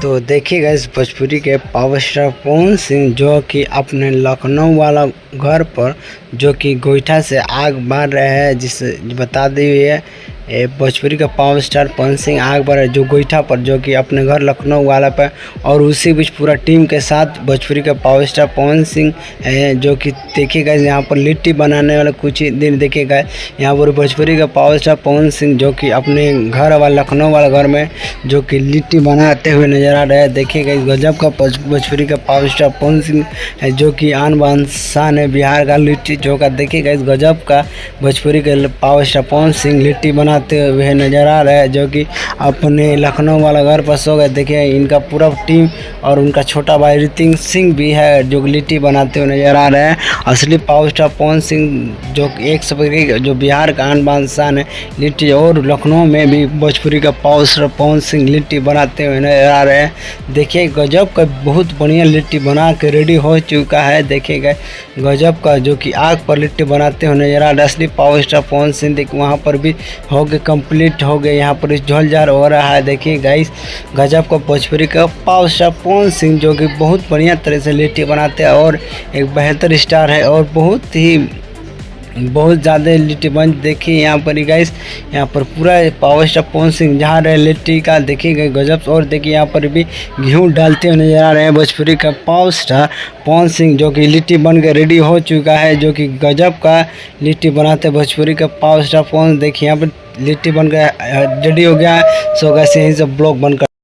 तो देखिए गाइस, भोजपुरी के पावर स्टार पवन सिंह जो कि अपने लखनऊ वाला घर पर जो कि गोईठा से आग बार रहे हैं, जिसे बता दी हुई है भोजपुरी का पावर स्टार पवन सिंह आग बार है जो गोईठा पर, जो कि अपने घर लखनऊ वाला पर। और उसी बीच पूरा टीम के साथ भोजपुरी का पावर स्टार पवन सिंह है जो कि देखिएगा यहाँ पर लिट्टी बनाने वाले कुछ ही दिन देखिएगा यहाँ पर भोजपुरी का पावर स्टार पवन सिंह जो कि अपने घर वाला लखनऊ वाला घर में जो कि लिट्टी बनाते हुए नजर आ रहे हैं। देखिएगा गजब का भोजपुरी का पावर स्टार पवन सिंह है जो कि आन बान शान है बिहार का लिट्टी चोखा। देखिएगा इस गजब का भोजपुरी के पावर स्टार पवन सिंह लिट्टी बनाते हुए नजर आ रहे हैं जो कि अपने लखनऊ वाला घर पर सो गए। देखिए इनका पूरा टीम और उनका छोटा भाई ऋतिक सिंह भी है जो लिट्टी बनाते हुए नजर आ रहे हैं। असली पावर स्टार पवन सिंह जो एक सबके जो बिहार का आन बान शान है लिट्टी, और लखनऊ में भी भोजपुरी का पावर स्टार पवन सिंह लिट्टी बनाते हुए नजर आ रहे हैं। देखिए गजब का बहुत बढ़िया लिट्टी बना के रेडी हो चुका है। देखिएगा गजब का जो कि आग पर लिट्टी बनाते हुए नजर आ रहा है असली पावर स्टार पवन सिंह। देखिए वहाँ पर भी हो गए कंप्लीट हो गए, यहाँ पर झोलझार हो रहा है। देखिए गाइस गजब का भोजपुरी का पावर स्टार पवन सिंह जो कि बहुत बढ़िया तरह से लिट्टी बनाते हैं और एक बेहतर स्टार है और बहुत ज़्यादा लिट्टी बन। देखिए यहाँ पर गाइस यहाँ पर पूरा पावर स्टार पवन सिंह जहाँ रहे लिट्टी का देखिए गजब। और देखिए यहाँ पर भी घी डालते हुए नजर आ रहे हैं भोजपुरी का पावर स्टार पवन सिंह जो कि लिट्टी बन के रेडी हो चुका है जो कि गजब का लिट्टी बनाते भोजपुरी का पावर स्टार पवन। देखिए यहाँ पर लिट्टी बन के रेडी हो गया है। सो गाइस यहीं से ब्लॉग बनकर